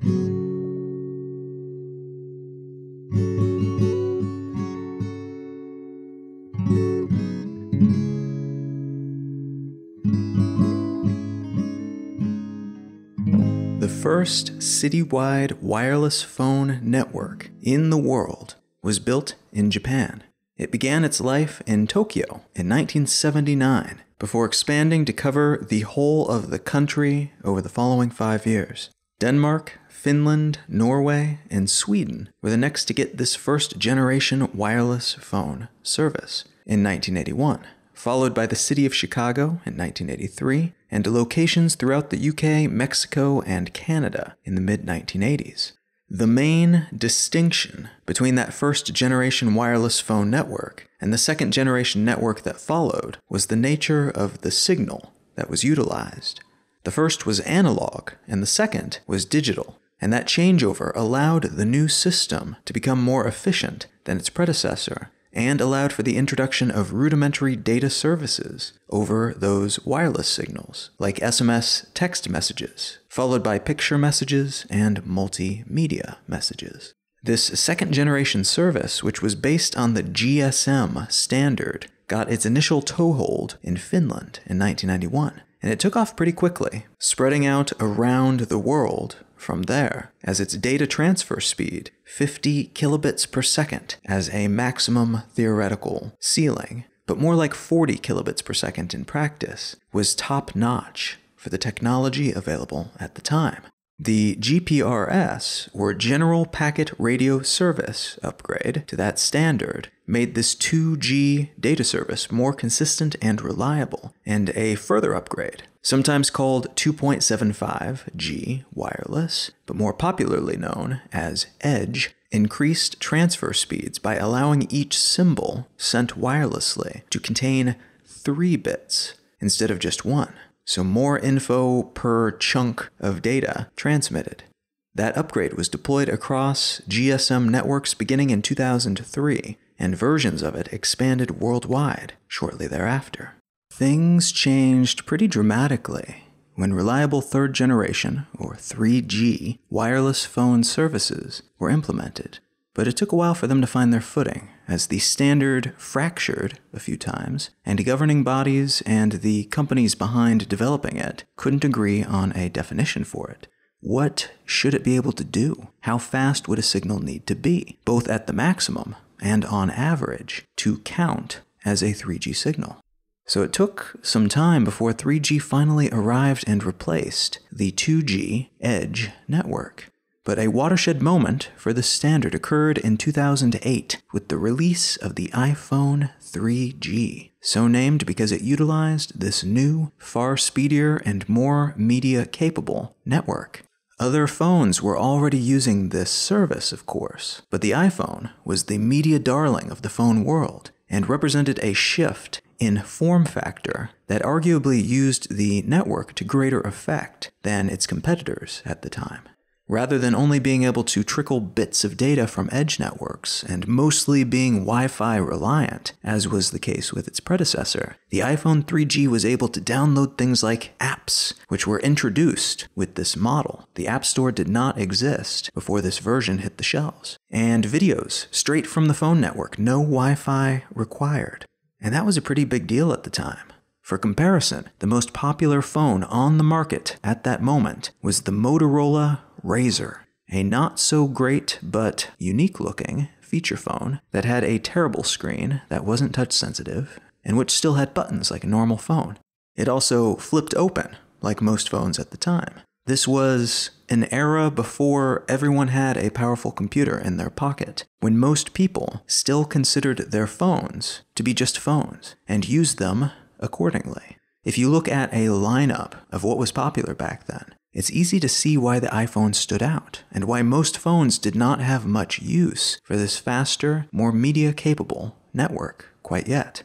The first citywide wireless phone network in the world was built in Japan. It began its life in Tokyo in 1979, before expanding to cover the whole of the country over the following 5 years. Denmark, Finland, Norway, and Sweden were the next to get this first-generation wireless phone service in 1981, followed by the city of Chicago in 1983, and locations throughout the UK, Mexico, and Canada in the mid-1980s. The main distinction between that first-generation wireless phone network and the second-generation network that followed was the nature of the signal that was utilized. The first was analog, and the second was digital, and that changeover allowed the new system to become more efficient than its predecessor, and allowed for the introduction of rudimentary data services over those wireless signals, like SMS text messages, followed by picture messages and multimedia messages. This second-generation service, which was based on the GSM standard, got its initial toehold in Finland in 1991, and it took off pretty quickly, spreading out around the world from there, as its data transfer speed, 50 kilobits per second as a maximum theoretical ceiling, but more like 40 kilobits per second in practice, was top-notch for the technology available at the time. The GPRS, or General Packet Radio Service upgrade to that standard, made this 2G data service more consistent and reliable, and a further upgrade, sometimes called 2.75G wireless, but more popularly known as Edge, increased transfer speeds by allowing each symbol sent wirelessly to contain 3 bits instead of just 1. So more info per chunk of data transmitted. That upgrade was deployed across GSM networks beginning in 2003, and versions of it expanded worldwide shortly thereafter. Things changed pretty dramatically when reliable third-generation, or 3G, wireless phone services were implemented, but it took a while for them to find their footing, as the standard fractured a few times, and governing bodies and the companies behind developing it couldn't agree on a definition for it. What should it be able to do? How fast would a signal need to be, both at the maximum and on average, to count as a 3G signal? So it took some time before 3G finally arrived and replaced the 2G Edge network. But a watershed moment for the standard occurred in 2008 with the release of the iPhone 3G, so named because it utilized this new, far speedier and more media-capable network. Other phones were already using this service, of course, but the iPhone was the media darling of the phone world and represented a shift in form factor that arguably used the network to greater effect than its competitors at the time. Rather than only being able to trickle bits of data from edge networks and mostly being Wi-Fi reliant, as was the case with its predecessor, the iPhone 3G was able to download things like apps, which were introduced with this model. The App Store did not exist before this version hit the shelves. And videos straight from the phone network, no Wi-Fi required. And that was a pretty big deal at the time. For comparison, the most popular phone on the market at that moment was the Motorola Razr, a not-so-great but unique-looking feature phone that had a terrible screen that wasn't touch-sensitive, and which still had buttons like a normal phone. It also flipped open, like most phones at the time. This was an era before everyone had a powerful computer in their pocket, when most people still considered their phones to be just phones, and used them accordingly. If you look at a lineup of what was popular back then, it's easy to see why the iPhone stood out, and why most phones did not have much use for this faster, more media-capable network quite yet.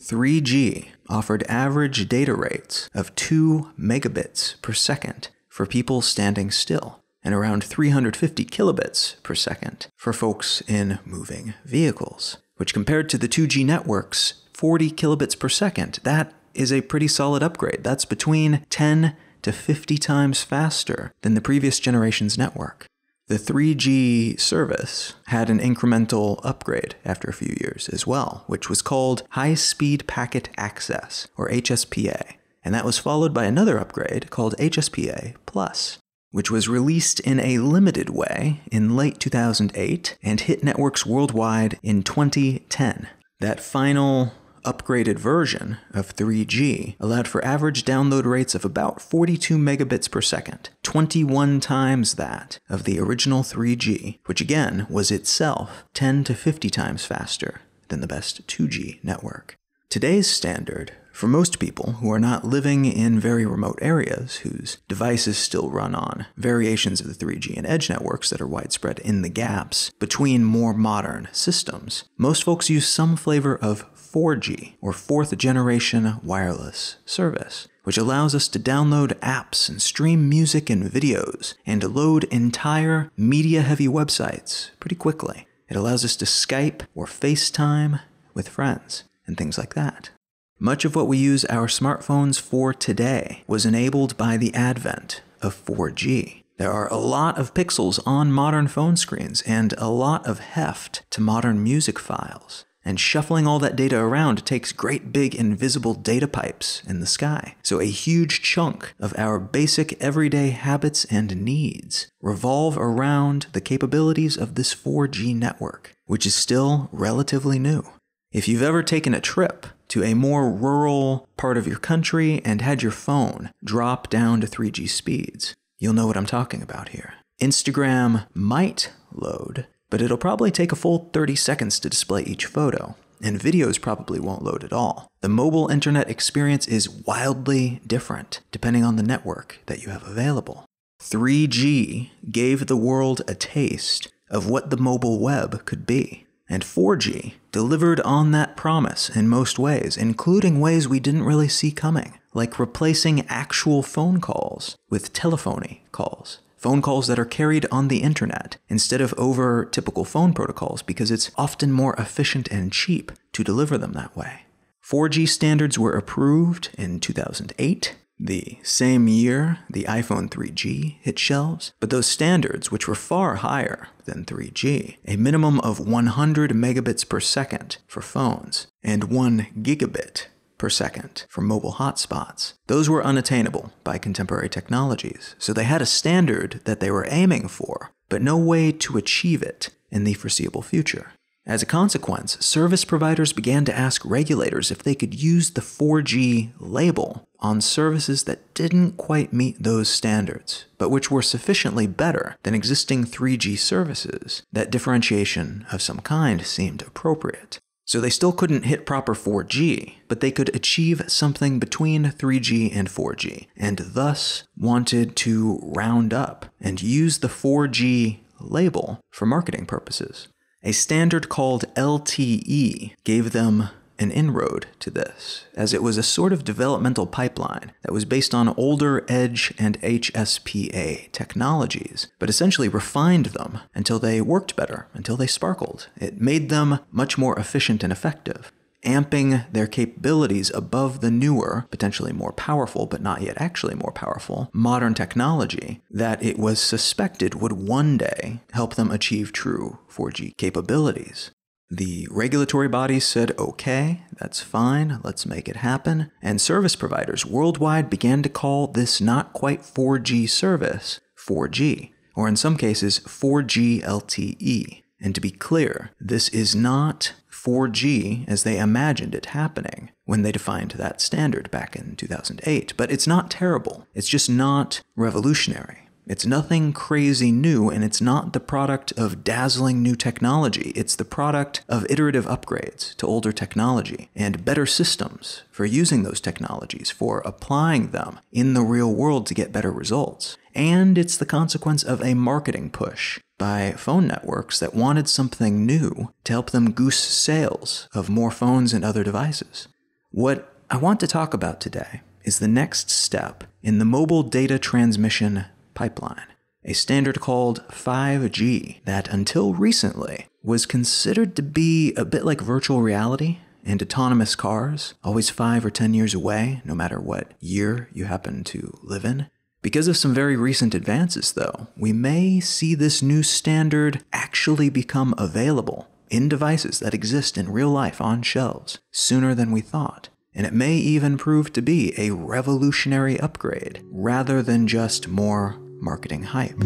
3G offered average data rates of 2 megabits per second for people standing still, and around 350 kilobits per second for folks in moving vehicles, which compared to the 2G network's 40 kilobits per second, that is a pretty solid upgrade. That's between 10 to 50 times faster than the previous generation's network. The 3G service had an incremental upgrade after a few years as well, which was called High-Speed Packet Access, or HSPA, and that was followed by another upgrade called HSPA Plus, which was released in a limited way in late 2008 and hit networks worldwide in 2010. That final upgraded version of 3G allowed for average download rates of about 42 megabits per second, 21 times that of the original 3G, which again was itself 10 to 50 times faster than the best 2G network. Today's standard, for most people who are not living in very remote areas, whose devices still run on variations of the 3G and edge networks that are widespread in the gaps between more modern systems, most folks use some flavor of 4G, or fourth generation wireless service, which allows us to download apps and stream music and videos and load entire media-heavy websites pretty quickly. It allows us to Skype or FaceTime with friends and things like that. Much of what we use our smartphones for today was enabled by the advent of 4G. There are a lot of pixels on modern phone screens and a lot of heft to modern music files. And shuffling all that data around takes great big invisible data pipes in the sky. So a huge chunk of our basic everyday habits and needs revolve around the capabilities of this 4G network, which is still relatively new. If you've ever taken a trip to a more rural part of your country and had your phone drop down to 3G speeds, you'll know what I'm talking about here. Instagram might load, but it'll probably take a full 30 seconds to display each photo, and videos probably won't load at all. The mobile internet experience is wildly different depending on the network that you have available. 3G gave the world a taste of what the mobile web could be. And 4G delivered on that promise in most ways, including ways we didn't really see coming, like replacing actual phone calls with telephony calls. Phone calls that are carried on the internet instead of over typical phone protocols because it's often more efficient and cheap to deliver them that way. 4G standards were approved in 2008. The same year, the iPhone 3G hit shelves, but those standards, which were far higher than 3G, a minimum of 100 megabits per second for phones and 1 gigabit per second for mobile hotspots, those were unattainable by contemporary technologies, so they had a standard that they were aiming for, but no way to achieve it in the foreseeable future. As a consequence, service providers began to ask regulators if they could use the 4G label on services that didn't quite meet those standards, but which were sufficiently better than existing 3G services that differentiation of some kind seemed appropriate. So they still couldn't hit proper 4G, but they could achieve something between 3G and 4G, and thus wanted to round up and use the 4G label for marketing purposes. A standard called LTE gave them an inroad to this, as it was a sort of developmental pipeline that was based on older Edge and HSPA technologies, but essentially refined them until they worked better, until they sparkled. It made them much more efficient and effective, amping their capabilities above the newer, potentially more powerful, but not yet actually more powerful, modern technology that it was suspected would one day help them achieve true 4G capabilities. The regulatory bodies said, okay, that's fine, let's make it happen, and service providers worldwide began to call this not quite 4G service 4G, or in some cases 4G LTE. And to be clear, this is not 4G as they imagined it happening when they defined that standard back in 2008, but it's not terrible, it's just not revolutionary. It's nothing crazy new, and it's not the product of dazzling new technology. It's the product of iterative upgrades to older technology and better systems for using those technologies, for applying them in the real world to get better results. And it's the consequence of a marketing push by phone networks that wanted something new to help them goose sales of more phones and other devices. What I want to talk about today is the next step in the mobile data transmission pipeline, a standard called 5G that until recently was considered to be a bit like virtual reality and autonomous cars, always 5 or 10 years away, no matter what year you happen to live in. Because of some very recent advances, though, we may see this new standard actually become available in devices that exist in real life on shelves sooner than we thought. And it may even prove to be a revolutionary upgrade rather than just more marketing hype.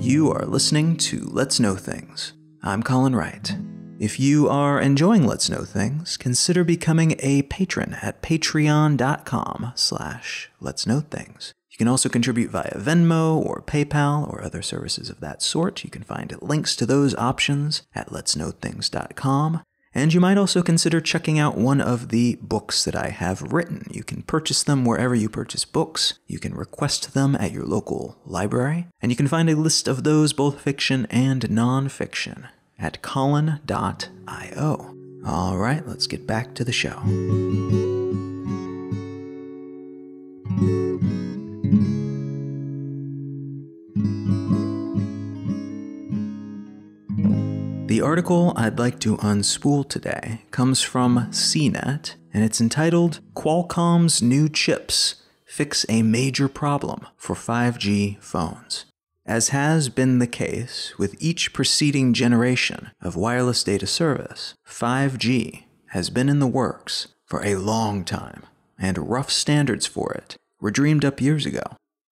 You are listening to Let's Know Things. I'm Colin Wright. If you are enjoying Let's Know Things, consider becoming a patron at patreon.com/letsknowthings. You can also contribute via Venmo or PayPal or other services of that sort. You can find links to those options at letsknowthings.com. And you might also consider checking out one of the books that I have written. You can purchase them wherever you purchase books. You can request them at your local library. And you can find a list of those, both fiction and nonfiction, at colin.io. All right, let's get back to the show. The article I'd like to unspool today comes from CNET, and it's entitled, "Qualcomm's New Chips Fix a Major Problem for 5G Phones." As has been the case with each preceding generation of wireless data service, 5G has been in the works for a long time, and rough standards for it were dreamed up years ago.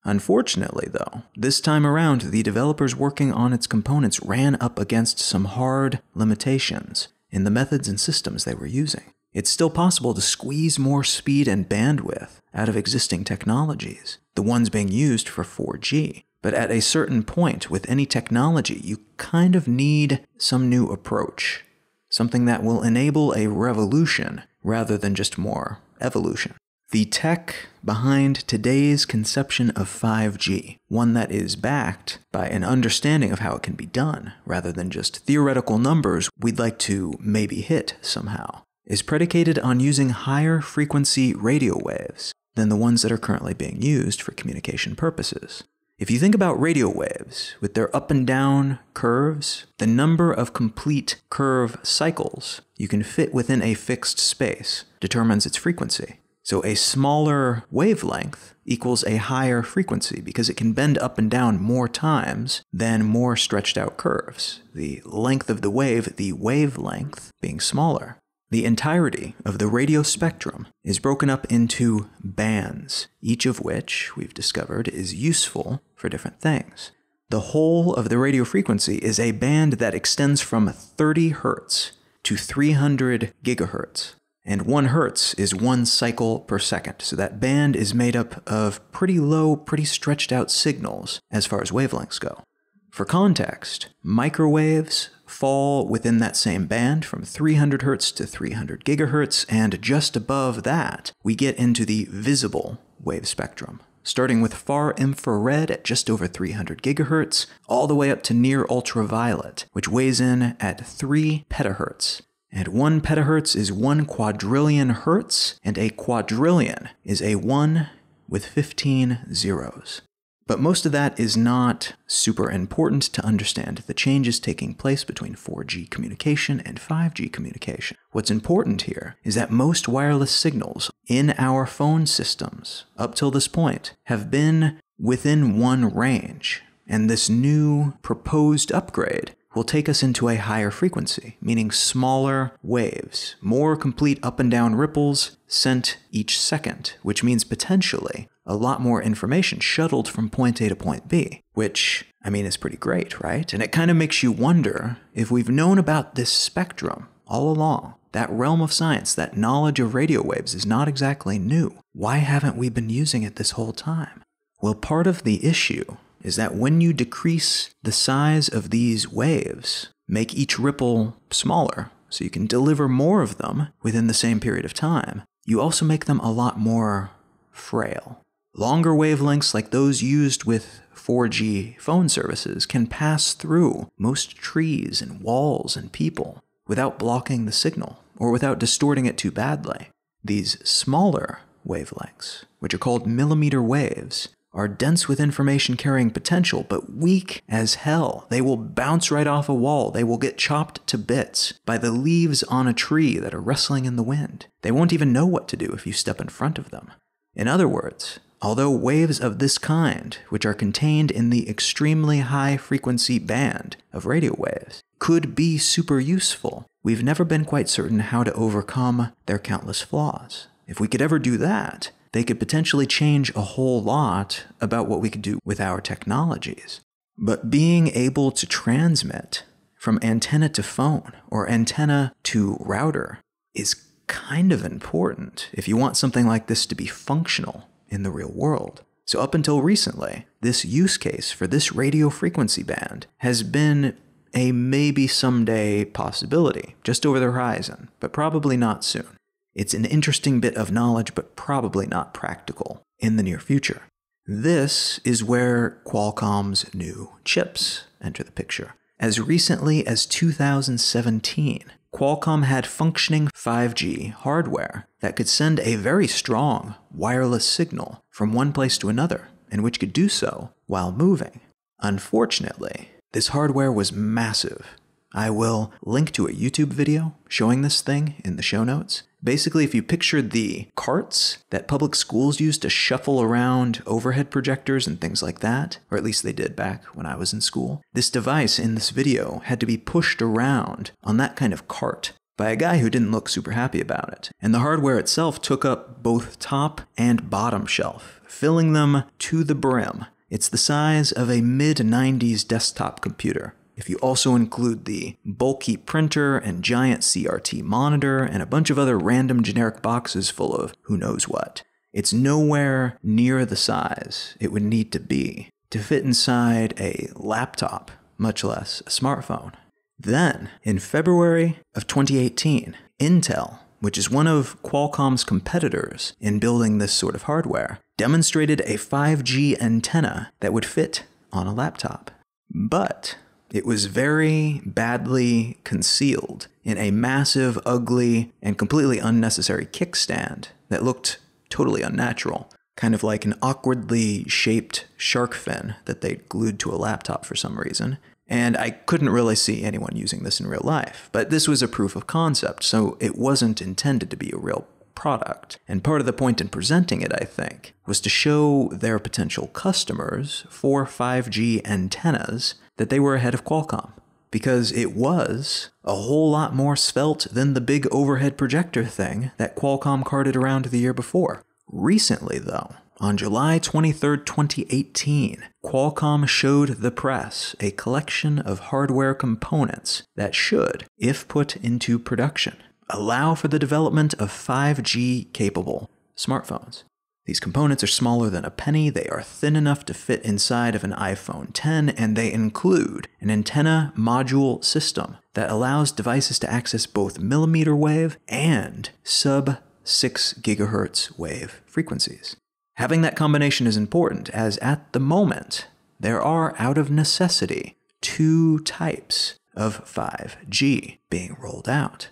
Unfortunately, though, this time around, the developers working on its components ran up against some hard limitations in the methods and systems they were using. It's still possible to squeeze more speed and bandwidth out of existing technologies, the ones being used for 4G. But at a certain point with any technology, you kind of need some new approach, something that will enable a revolution rather than just more evolution. The tech behind today's conception of 5G, one that is backed by an understanding of how it can be done, rather than just theoretical numbers we'd like to maybe hit somehow, is predicated on using higher frequency radio waves than the ones that are currently being used for communication purposes. If you think about radio waves with their up and down curves, the number of complete curve cycles you can fit within a fixed space determines its frequency. So a smaller wavelength equals a higher frequency because it can bend up and down more times than more stretched out curves. The length of the wave, the wavelength, being smaller. The entirety of the radio spectrum is broken up into bands, each of which, we've discovered, is useful for different things. The whole of the radio frequency is a band that extends from 30 Hz to 300 gigahertz. And 1 hertz is 1 cycle per second. So that band is made up of pretty low, pretty stretched out signals as far as wavelengths go. For context, microwaves fall within that same band from 300 hertz to 300 gigahertz, and just above that, we get into the visible wave spectrum, starting with far infrared at just over 300 gigahertz, all the way up to near ultraviolet, which weighs in at 3 petahertz. And 1 petahertz is 1 quadrillion hertz, and a quadrillion is a 1 with 15 zeros. But most of that is not super important to understand the changes taking place between 4G communication and 5G communication. What's important here is that most wireless signals in our phone systems, up till this point, have been within one range, and this new proposed upgrade will take us into a higher frequency, meaning smaller waves, more complete up and down ripples sent each second, which means potentially a lot more information shuttled from point A to point B, which, is pretty great, right? And it kind of makes you wonder if we've known about this spectrum all along. That realm of science, that knowledge of radio waves is not exactly new. Why haven't we been using it this whole time? Well, part of the issue is that when you decrease the size of these waves, make each ripple smaller, so you can deliver more of them within the same period of time, you also make them a lot more frail. Longer wavelengths like those used with 4G phone services can pass through most trees and walls and people without blocking the signal or without distorting it too badly. These smaller wavelengths, which are called millimeter waves, are dense with information carrying potential, but weak as hell. They will bounce right off a wall. They will get chopped to bits by the leaves on a tree that are rustling in the wind. They won't even know what to do if you step in front of them. In other words, although waves of this kind, which are contained in the extremely high frequency band of radio waves, could be super useful, we've never been quite certain how to overcome their countless flaws. If we could ever do that, they could potentially change a whole lot about what we could do with our technologies. But being able to transmit from antenna to phone or antenna to router is kind of important if you want something like this to be functional in the real world. So up until recently, this use case for this radio frequency band has been a maybe someday possibility, just over the horizon, but probably not soon. It's an interesting bit of knowledge, but probably not practical in the near future. This is where Qualcomm's new chips enter the picture. As recently as 2017, Qualcomm had functioning 5G hardware that could send a very strong wireless signal from one place to another, and which could do so while moving. Unfortunately, this hardware was massive. I will link to a YouTube video showing this thing in the show notes. Basically, if you pictured the carts that public schools used to shuffle around overhead projectors and things like that, or at least they did back when I was in school, this device in this video had to be pushed around on that kind of cart by a guy who didn't look super happy about it. And the hardware itself took up both top and bottom shelf, filling them to the brim. It's the size of a mid-90s desktop computer. If you also include the bulky printer and giant CRT monitor and a bunch of other random generic boxes full of who knows what, it's nowhere near the size it would need to be to fit inside a laptop, much less a smartphone. Then, in February of 2018, Intel, which is one of Qualcomm's competitors in building this sort of hardware, demonstrated a 5G antenna that would fit on a laptop. But it was very badly concealed in a massive, ugly, and completely unnecessary kickstand that looked totally unnatural, kind of like an awkwardly shaped shark fin that they'd glued to a laptop for some reason. And I couldn't really see anyone using this in real life, but this was a proof of concept, so it wasn't intended to be a real product. And part of the point in presenting it, I think, was to show their potential customers for 5G antennas that they were ahead of Qualcomm, because it was a whole lot more svelte than the big overhead projector thing that Qualcomm carted around the year before. Recently, though, on July 23, 2018, Qualcomm showed the press a collection of hardware components that should, if put into production, allow for the development of 5G-capable smartphones. These components are smaller than a penny, they are thin enough to fit inside of an iPhone X, and they include an antenna module system that allows devices to access both millimeter wave and sub-6 GHz wave frequencies. Having that combination is important, as at the moment, there are, out of necessity, two types of 5G being rolled out.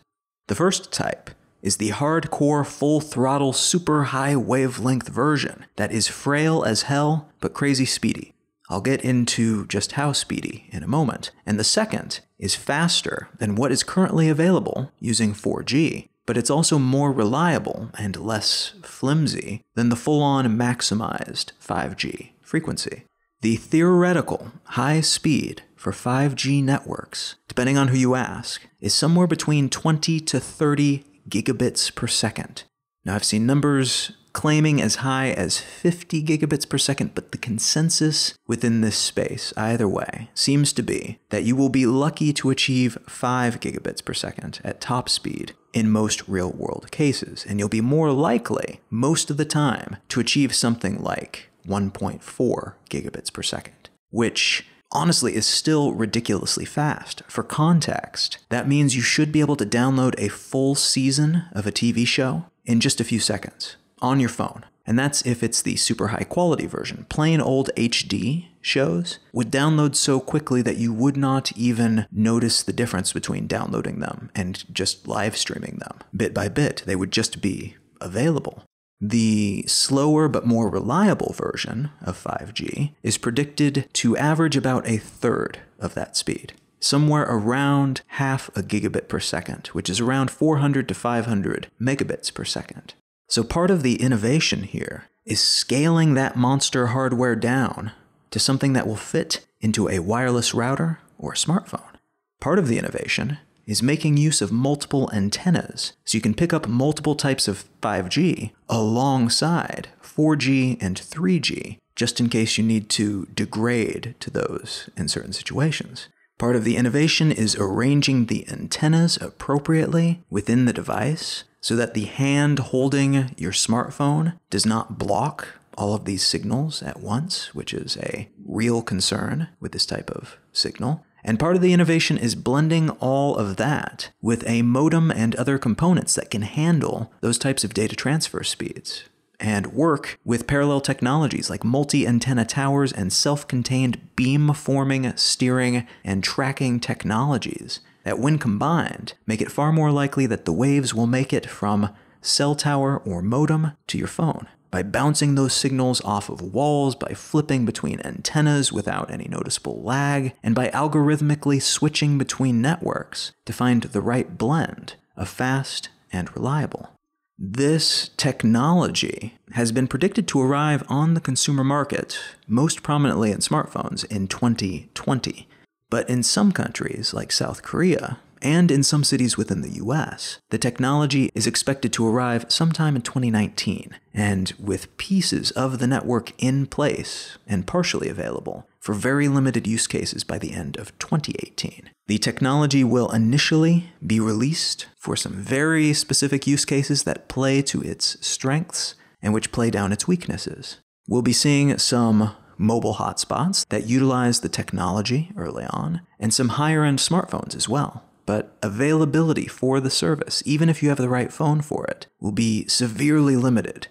The first type is the hardcore full-throttle super high wavelength version that is frail as hell but crazy speedy. I'll get into just how speedy in a moment. And the second is faster than what is currently available using 4G, but it's also more reliable and less flimsy than the full-on maximized 5G frequency. The theoretical high speed for 5G networks, depending on who you ask, is somewhere between 20 to 30 gigabits per second. Now, I've seen numbers claiming as high as 50 gigabits per second, but the consensus within this space, either way, seems to be that you will be lucky to achieve 5 gigabits per second at top speed in most real-world cases, and you'll be more likely, most of the time, to achieve something like 1.4 gigabits per second, which honestly is still ridiculously fast. For context, that means you should be able to download a full season of a TV show in just a few seconds on your phone. And that's if it's the super high quality version. Plain old HD shows would download so quickly that you would not even notice the difference between downloading them and just live streaming them. Bit by bit, they would just be available. The slower but more reliable version of 5G is predicted to average about a third of that speed, somewhere around half a gigabit per second, which is around 400 to 500 megabits per second. So part of the innovation here is scaling that monster hardware down to something that will fit into a wireless router or a smartphone. Part of the innovation is making use of multiple antennas, so you can pick up multiple types of 5G alongside 4G and 3G, just in case you need to degrade to those in certain situations. Part of the innovation is arranging the antennas appropriately within the device so that the hand holding your smartphone does not block all of these signals at once, which is a real concern with this type of signal. And part of the innovation is blending all of that with a modem and other components that can handle those types of data transfer speeds and work with parallel technologies like multi-antenna towers and self-contained beam-forming, steering, and tracking technologies that, when combined, make it far more likely that the waves will make it from cell tower or modem to your phone. By bouncing those signals off of walls, by flipping between antennas without any noticeable lag, and by algorithmically switching between networks to find the right blend of fast and reliable. This technology has been predicted to arrive on the consumer market, most prominently in smartphones, in 2020. But in some countries, like South Korea, and in some cities within the US, the technology is expected to arrive sometime in 2019, and with pieces of the network in place and partially available for very limited use cases by the end of 2018. The technology will initially be released for some very specific use cases that play to its strengths and which play down its weaknesses. We'll be seeing some mobile hotspots that utilize the technology early on, and some higher-end smartphones as well. But availability for the service, even if you have the right phone for it, will be severely limited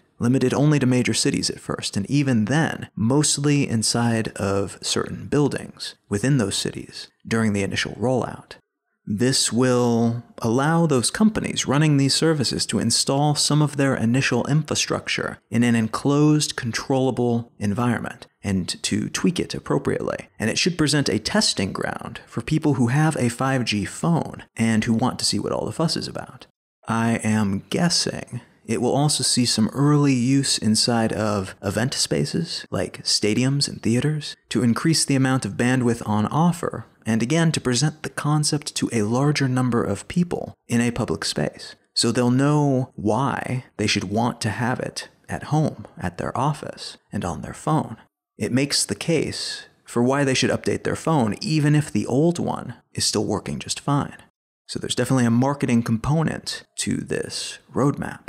only to major cities at first, and even then, mostly inside of certain buildings within those cities during the initial rollout. This will allow those companies running these services to install some of their initial infrastructure in an enclosed, controllable environment, and to tweak it appropriately. And it should present a testing ground for people who have a 5G phone and who want to see what all the fuss is about. I am guessing it will also see some early use inside of event spaces, like stadiums and theaters, to increase the amount of bandwidth on offer, and again to present the concept to a larger number of people in a public space. So they'll know why they should want to have it at home, at their office, and on their phone. It makes the case for why they should update their phone, even if the old one is still working just fine. So there's definitely a marketing component to this roadmap.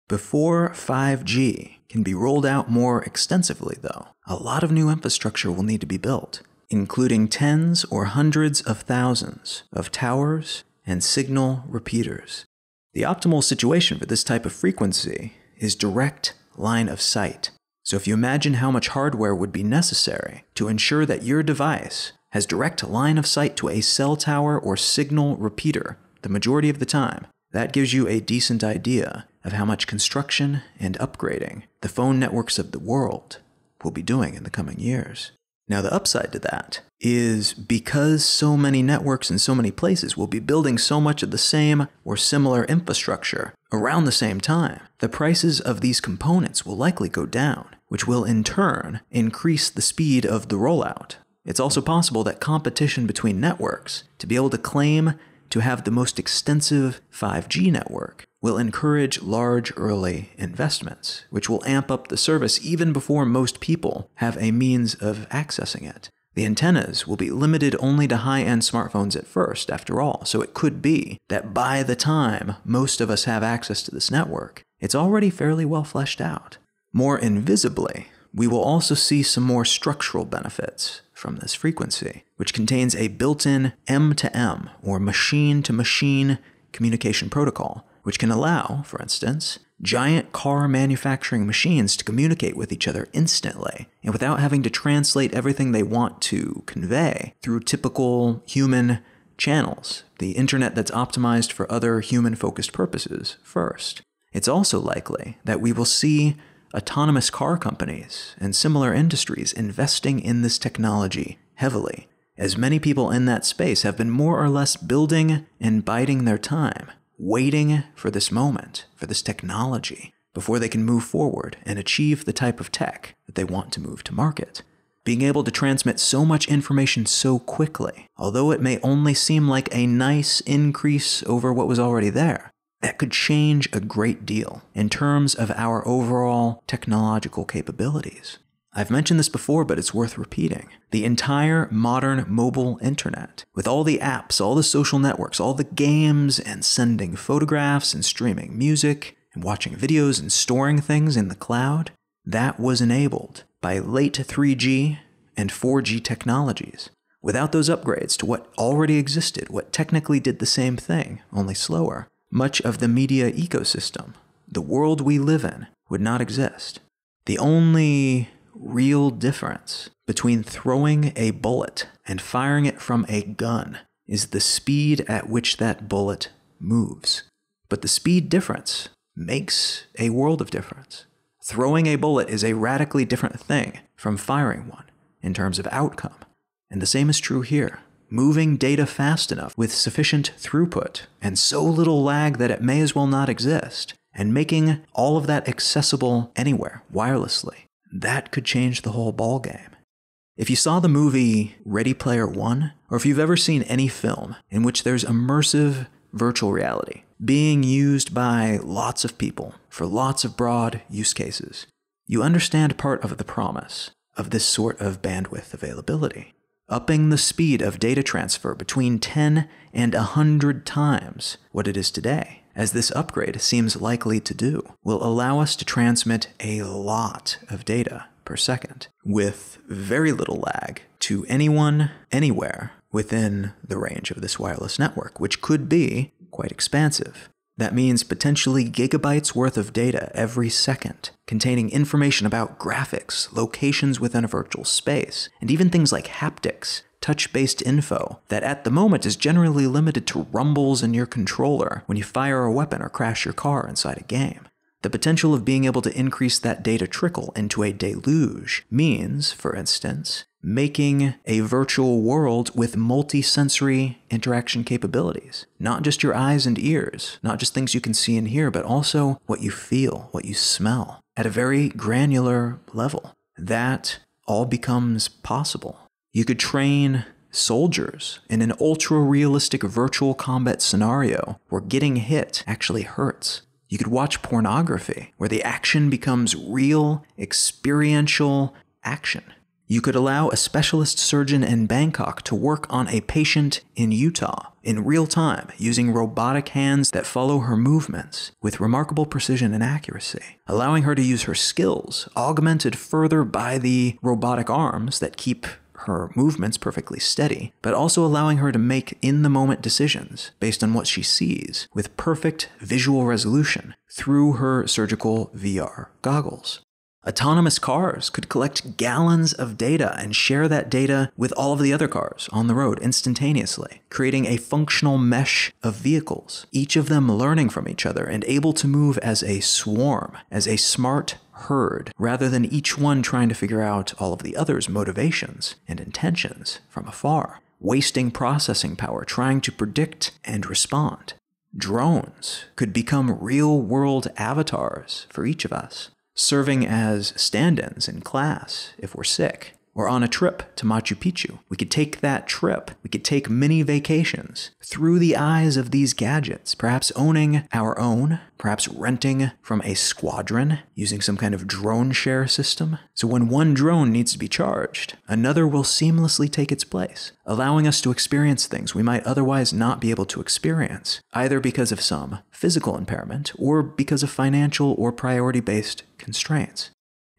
Before 5G can be rolled out more extensively, though, a lot of new infrastructure will need to be built, including tens or hundreds of thousands of towers and signal repeaters. The optimal situation for this type of frequency is direct line of sight. So if you imagine how much hardware would be necessary to ensure that your device has direct line of sight to a cell tower or signal repeater the majority of the time, that gives you a decent idea of how much construction and upgrading the phone networks of the world will be doing in the coming years. Now, the upside to that is because so many networks in so many places will be building so much of the same or similar infrastructure around the same time, the prices of these components will likely go down, which will in turn increase the speed of the rollout. It's also possible that competition between networks to be able to claim to have the most extensive 5G network will encourage large early investments, which will amp up the service even before most people have a means of accessing it. The antennas will be limited only to high-end smartphones at first, after all, so it could be that by the time most of us have access to this network, it's already fairly well fleshed out. More invisibly, we will also see some more structural benefits from this frequency, which contains a built-in M2M, or machine-to-machine communication protocol, which can allow, for instance, giant car manufacturing machines to communicate with each other instantly, and without having to translate everything they want to convey through typical human channels, the internet that's optimized for other human-focused purposes first. It's also likely that we will see autonomous car companies and similar industries investing in this technology heavily, as many people in that space have been more or less building and biding their time, waiting for this moment, for this technology, before they can move forward and achieve the type of tech that they want to move to market. Being able to transmit so much information so quickly, although it may only seem like a nice increase over what was already there, that could change a great deal in terms of our overall technological capabilities. I've mentioned this before, but it's worth repeating. The entire modern mobile internet, with all the apps, all the social networks, all the games, and sending photographs and streaming music, and watching videos and storing things in the cloud, that was enabled by late 3G and 4G technologies. Without those upgrades to what already existed, what technically did the same thing, only slower, much of the media ecosystem, the world we live in, would not exist. The only real difference between throwing a bullet and firing it from a gun is the speed at which that bullet moves. But the speed difference makes a world of difference. Throwing a bullet is a radically different thing from firing one in terms of outcome. And the same is true here. Moving data fast enough with sufficient throughput and so little lag that it may as well not exist, and making all of that accessible anywhere, wirelessly, that could change the whole ballgame. If you saw the movie Ready Player One, or if you've ever seen any film in which there's immersive virtual reality being used by lots of people for lots of broad use cases, you understand part of the promise of this sort of bandwidth availability. Upping the speed of data transfer between 10 and 100 times what it is today, as this upgrade seems likely to do, will allow us to transmit a lot of data per second with very little lag to anyone, anywhere within the range of this wireless network, which could be quite expansive. That means potentially gigabytes worth of data every second, containing information about graphics, locations within a virtual space, and even things like haptics, touch-based info that at the moment is generally limited to rumbles in your controller when you fire a weapon or crash your car inside a game. The potential of being able to increase that data trickle into a deluge means, for instance, making a virtual world with multi-sensory interaction capabilities. Not just your eyes and ears, not just things you can see and hear, but also what you feel, what you smell, at a very granular level. That all becomes possible. You could train soldiers in an ultra-realistic virtual combat scenario where getting hit actually hurts. You could watch pornography where the action becomes real, experiential action. You could allow a specialist surgeon in Bangkok to work on a patient in Utah in real time using robotic hands that follow her movements with remarkable precision and accuracy, allowing her to use her skills, augmented further by the robotic arms that keep her movements perfectly steady, but also allowing her to make in-the-moment decisions based on what she sees with perfect visual resolution through her surgical VR goggles. Autonomous cars could collect gallons of data and share that data with all of the other cars on the road instantaneously, creating a functional mesh of vehicles, each of them learning from each other and able to move as a swarm, as a smart herd, rather than each one trying to figure out all of the other's motivations and intentions from afar, wasting processing power trying to predict and respond. Drones could become real-world avatars for each of us, serving as stand-ins in class if we're sick, or on a trip to Machu Picchu. We could take that trip, we could take mini vacations through the eyes of these gadgets, perhaps owning our own, perhaps renting from a squadron, using some kind of drone share system. So when one drone needs to be charged, another will seamlessly take its place, allowing us to experience things we might otherwise not be able to experience, either because of some physical impairment or because of financial or priority-based constraints.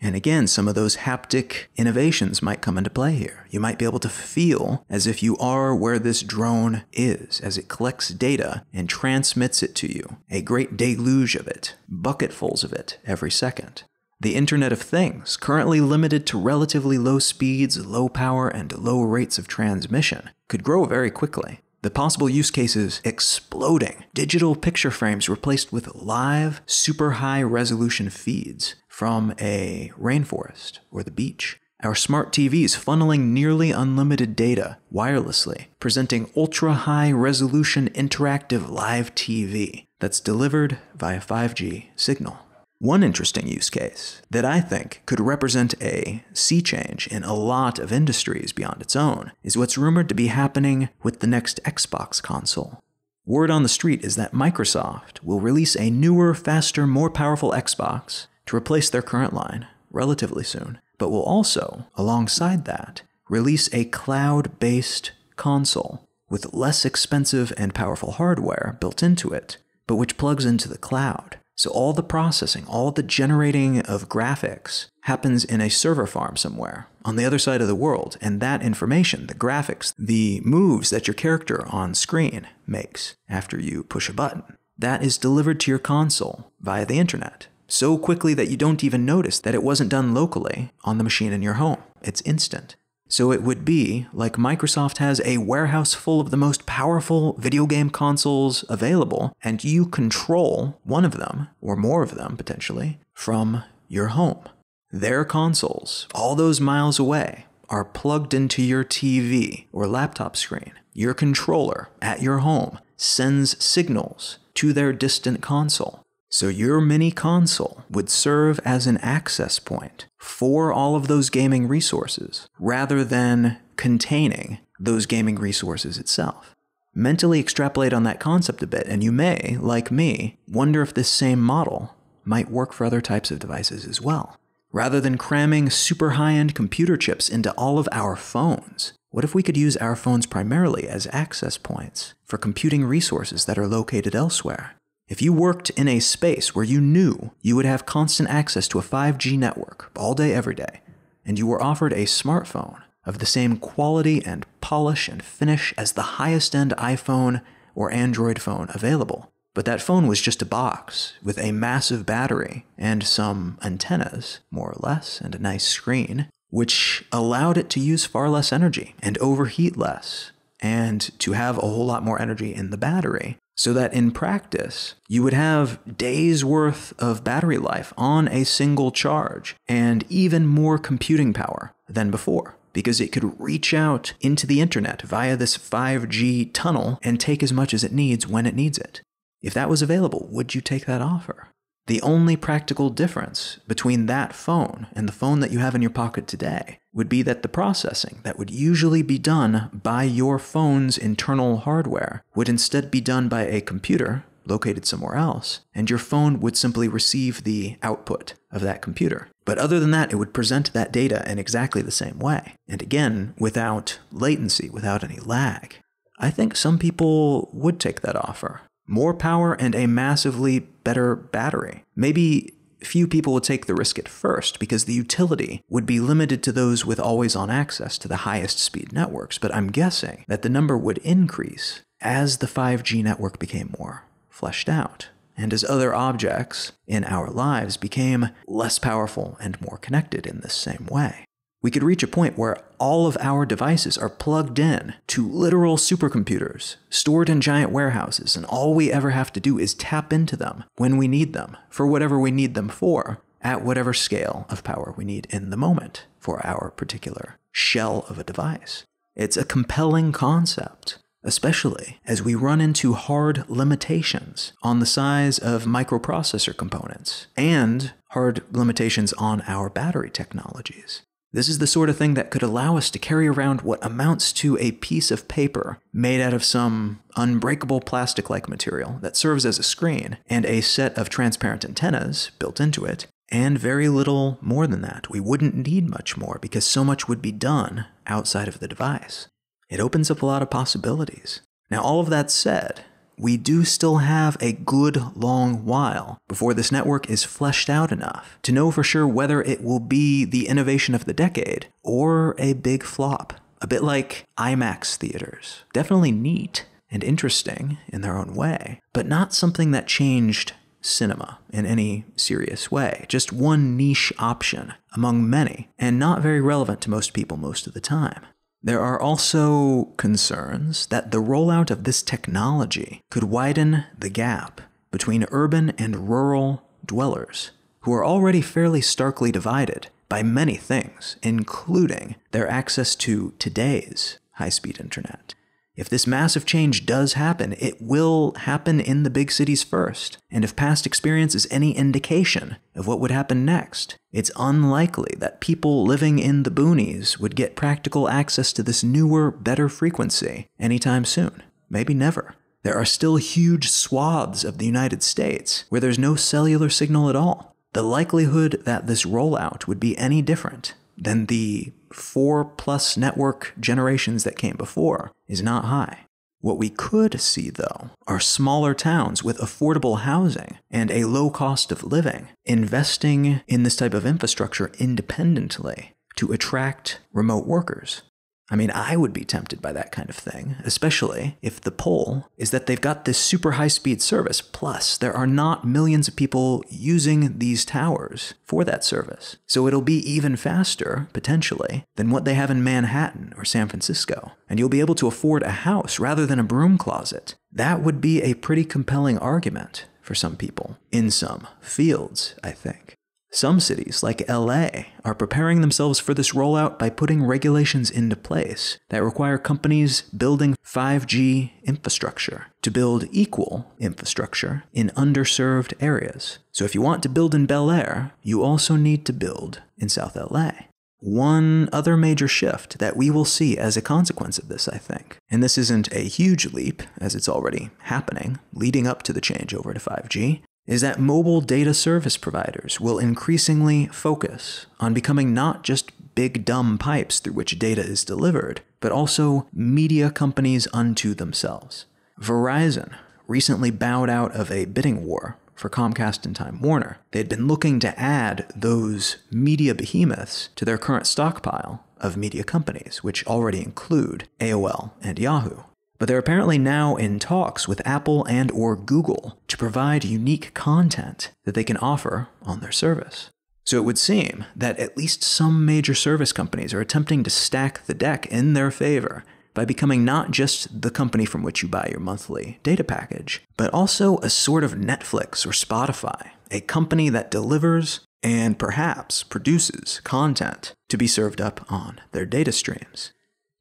And again, some of those haptic innovations might come into play here. You might be able to feel as if you are where this drone is, as it collects data and transmits it to you. A great deluge of it, bucketfuls of it every second. The Internet of Things, currently limited to relatively low speeds, low power, and low rates of transmission, could grow very quickly. The possible use cases exploding. Digital picture frames replaced with live, super high resolution feeds from a rainforest or the beach. Our smart TVs funneling nearly unlimited data wirelessly, presenting ultra-high resolution interactive live TV that's delivered via 5G signal. One interesting use case that I think could represent a sea change in a lot of industries beyond its own is what's rumored to be happening with the next Xbox console. Word on the street is that Microsoft will release a newer, faster, more powerful Xbox to replace their current line relatively soon, but will also, alongside that, release a cloud-based console with less expensive and powerful hardware built into it, but which plugs into the cloud. So all the processing, all the generating of graphics happens in a server farm somewhere on the other side of the world, and that information, the graphics, the moves that your character on screen makes after you push a button, that is delivered to your console via the internet so quickly that you don't even notice that it wasn't done locally on the machine in your home. It's instant. So it would be like Microsoft has a warehouse full of the most powerful video game consoles available, and you control one of them, or more of them potentially, from your home. Their consoles, all those miles away, are plugged into your TV or laptop screen. Your controller at your home sends signals to their distant console. So your mini console would serve as an access point for all of those gaming resources, rather than containing those gaming resources itself. Mentally extrapolate on that concept a bit, and you may, like me, wonder if this same model might work for other types of devices as well. Rather than cramming super high-end computer chips into all of our phones, what if we could use our phones primarily as access points for computing resources that are located elsewhere? If you worked in a space where you knew you would have constant access to a 5G network all day, every day, and you were offered a smartphone of the same quality and polish and finish as the highest-end iPhone or Android phone available, but that phone was just a box with a massive battery and some antennas, more or less, and a nice screen, which allowed it to use far less energy and overheat less, and to have a whole lot more energy in the battery, so that in practice, you would have days worth of battery life on a single charge and even more computing power than before, because it could reach out into the internet via this 5G tunnel and take as much as it needs when it needs it. If that was available, would you take that offer? The only practical difference between that phone and the phone that you have in your pocket today would be that the processing that would usually be done by your phone's internal hardware would instead be done by a computer located somewhere else, and your phone would simply receive the output of that computer. But other than that, it would present that data in exactly the same way, and again, without latency, without any lag. I think some people would take that offer. More power and a massively better battery. Maybe few people would take the risk at first because the utility would be limited to those with always-on access to the highest speed networks, but I'm guessing that the number would increase as the 5G network became more fleshed out, and as other objects in our lives became less powerful and more connected in this same way. We could reach a point where all of our devices are plugged in to literal supercomputers, stored in giant warehouses, and all we ever have to do is tap into them when we need them, for whatever we need them for, at whatever scale of power we need in the moment for our particular shell of a device. It's a compelling concept, especially as we run into hard limitations on the size of microprocessor components and hard limitations on our battery technologies. This is the sort of thing that could allow us to carry around what amounts to a piece of paper made out of some unbreakable plastic-like material that serves as a screen, and a set of transparent antennas built into it, and very little more than that. We wouldn't need much more because so much would be done outside of the device. It opens up a lot of possibilities. Now, all of that said, we do still have a good long while before this network is fleshed out enough to know for sure whether it will be the innovation of the decade or a big flop. A bit like IMAX theaters. Definitely neat and interesting in their own way, but not something that changed cinema in any serious way. Just one niche option among many, and not very relevant to most people most of the time. There are also concerns that the rollout of this technology could widen the gap between urban and rural dwellers, who are already fairly starkly divided by many things, including their access to today's high-speed internet. If this massive change does happen, it will happen in the big cities first, and if past experience is any indication of what would happen next, it's unlikely that people living in the boonies would get practical access to this newer, better frequency anytime soon. Maybe never. There are still huge swaths of the United States where there's no cellular signal at all. The likelihood that this rollout would be any different than the 4+ network generations that came before is not high. What we could see, though, are smaller towns with affordable housing and a low cost of living investing in this type of infrastructure independently to attract remote workers. I mean, I would be tempted by that kind of thing, especially if the pull is that they've got this super high-speed service, plus there are not millions of people using these towers for that service. So it'll be even faster, potentially, than what they have in Manhattan or San Francisco, and you'll be able to afford a house rather than a broom closet. That would be a pretty compelling argument for some people, in some fields, I think. Some cities, like LA, are preparing themselves for this rollout by putting regulations into place that require companies building 5G infrastructure to build equal infrastructure in underserved areas. So if you want to build in Bel Air, you also need to build in South LA. One other major shift that we will see as a consequence of this, I think, and this isn't a huge leap, as it's already happening, leading up to the change over to 5G, is that mobile data service providers will increasingly focus on becoming not just big dumb pipes through which data is delivered, but also media companies unto themselves. Verizon recently bowed out of a bidding war for Comcast and Time Warner. They had been looking to add those media behemoths to their current stockpile of media companies, which already include AOL and Yahoo. But they're apparently now in talks with Apple and or Google to provide unique content that they can offer on their service. So it would seem that at least some major service companies are attempting to stack the deck in their favor by becoming not just the company from which you buy your monthly data package, but also a sort of Netflix or Spotify, a company that delivers and perhaps produces content to be served up on their data streams.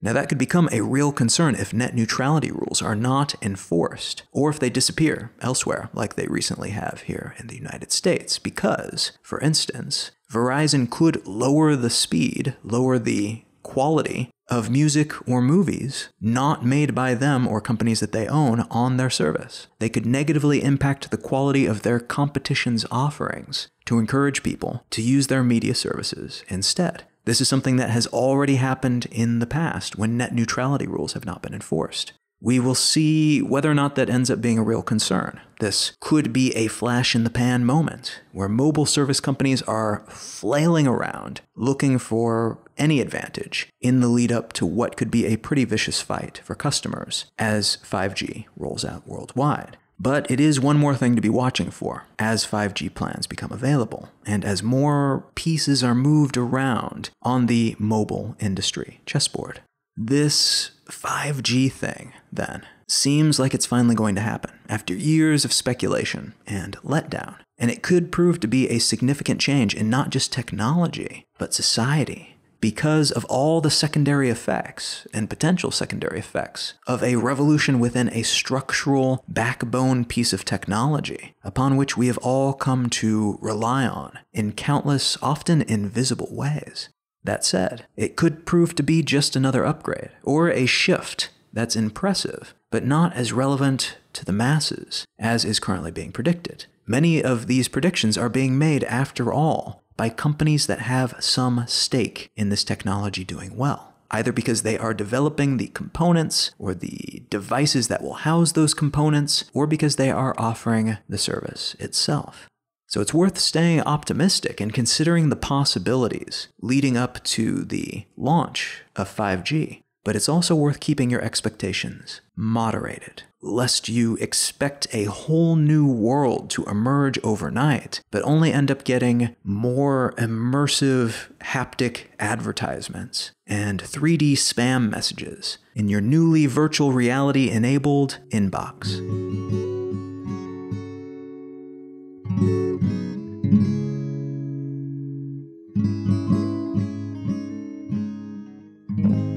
Now that could become a real concern if net neutrality rules are not enforced, or if they disappear elsewhere like they recently have here in the United States, because, for instance, Verizon could lower the speed, lower the quality of music or movies not made by them or companies that they own on their service. They could negatively impact the quality of their competition's offerings to encourage people to use their media services instead. This is something that has already happened in the past when net neutrality rules have not been enforced. We will see whether or not that ends up being a real concern. This could be a flash-in-the-pan moment where mobile service companies are flailing around looking for any advantage in the lead-up to what could be a pretty vicious fight for customers as 5G rolls out worldwide. But it is one more thing to be watching for as 5G plans become available and as more pieces are moved around on the mobile industry chessboard. This 5G thing, then, seems like it's finally going to happen after years of speculation and letdown. And it could prove to be a significant change in not just technology, but society, because of all the secondary effects and potential secondary effects of a revolution within a structural backbone piece of technology upon which we have all come to rely on in countless, often invisible ways. That said, it could prove to be just another upgrade or a shift that's impressive, but not as relevant to the masses as is currently being predicted. Many of these predictions are being made, after all, by companies that have some stake in this technology doing well, either because they are developing the components or the devices that will house those components, or because they are offering the service itself. So it's worth staying optimistic and considering the possibilities leading up to the launch of 5G. But it's also worth keeping your expectations moderated, lest you expect a whole new world to emerge overnight, but only end up getting more immersive haptic advertisements and 3D spam messages in your newly virtual reality-enabled inbox.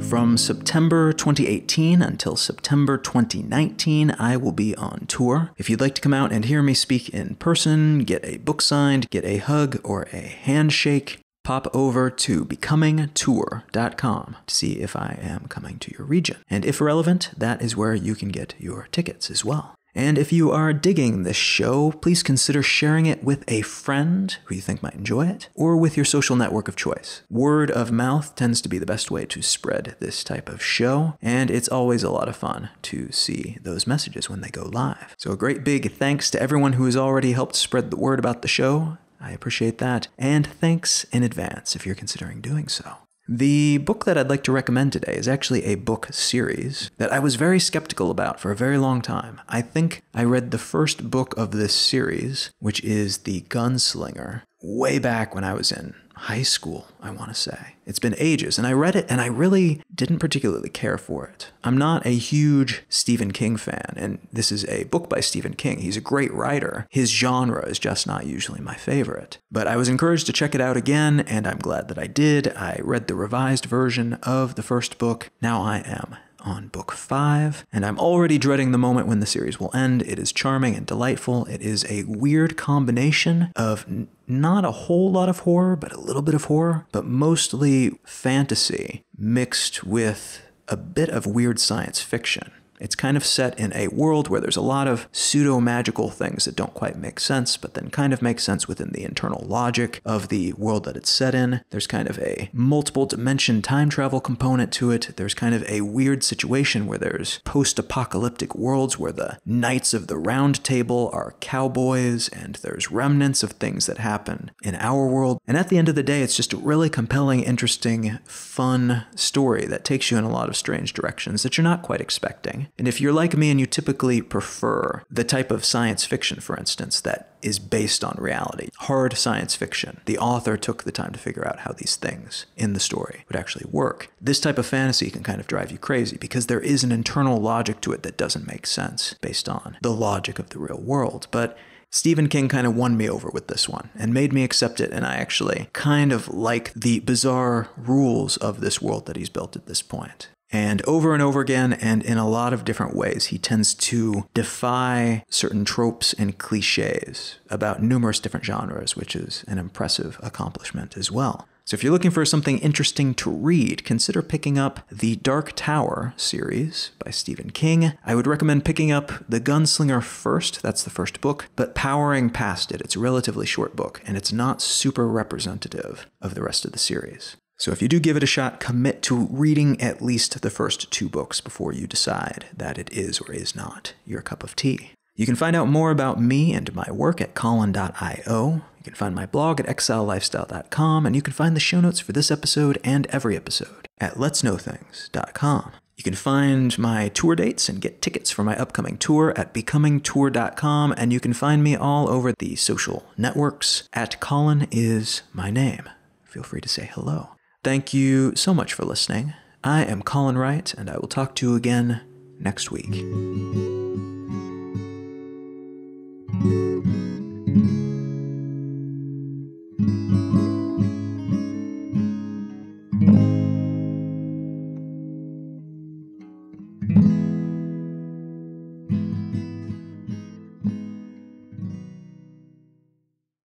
From September 2018 until September 2019, I will be on tour. If you'd like to come out and hear me speak in person, get a book signed, get a hug or a handshake, pop over to becomingtour.com to see if I am coming to your region. And if relevant, that is where you can get your tickets as well. And if you are digging this show, please consider sharing it with a friend who you think might enjoy it, or with your social network of choice. Word of mouth tends to be the best way to spread this type of show, and it's always a lot of fun to see those messages when they go live. So a great big thanks to everyone who has already helped spread the word about the show. I appreciate that, and thanks in advance if you're considering doing so. The book that I'd like to recommend today is actually a book series that I was very skeptical about for a very long time. I think I read the first book of this series, which is The Gunslinger, way back when I was in high school, I want to say. It's been ages, and I read it, and I really didn't particularly care for it. I'm not a huge Stephen King fan, and this is a book by Stephen King. He's a great writer. His genre is just not usually my favorite. But I was encouraged to check it out again, and I'm glad that I did. I read the revised version of the first book. Now I am on book 5, and I'm already dreading the moment when the series will end. It is charming and delightful. It is a weird combination of not a whole lot of horror, but a little bit of horror, but mostly fantasy mixed with a bit of weird science fiction. It's kind of set in a world where there's a lot of pseudo-magical things that don't quite make sense, but then kind of make sense within the internal logic of the world that it's set in. There's kind of a multiple dimension time travel component to it. There's kind of a weird situation where there's post-apocalyptic worlds where the Knights of the Round Table are cowboys, and there's remnants of things that happen in our world. And at the end of the day, it's just a really compelling, interesting, fun story that takes you in a lot of strange directions that you're not quite expecting. And if you're like me and you typically prefer the type of science fiction, for instance, that is based on reality, hard science fiction, the author took the time to figure out how these things in the story would actually work. This type of fantasy can kind of drive you crazy because there is an internal logic to it that doesn't make sense based on the logic of the real world. But Stephen King kind of won me over with this one and made me accept it, and I actually kind of like the bizarre rules of this world that he's built at this point. And over again, and in a lot of different ways, he tends to defy certain tropes and cliches about numerous different genres, which is an impressive accomplishment as well. So if you're looking for something interesting to read, consider picking up the Dark Tower series by Stephen King. I would recommend picking up The Gunslinger first, that's the first book, but powering past it. It's a relatively short book, and it's not super representative of the rest of the series. So if you do give it a shot, commit to reading at least the first 2 books before you decide that it is or is not your cup of tea. You can find out more about me and my work at colin.io. You can find my blog at exilelifestyle.com, and you can find the show notes for this episode and every episode at letsknowthings.com. You can find my tour dates and get tickets for my upcoming tour at becomingtour.com, and you can find me all over the social networks at Colin is my name. Feel free to say hello. Thank you so much for listening. I am Colin Wright, and I will talk to you again next week.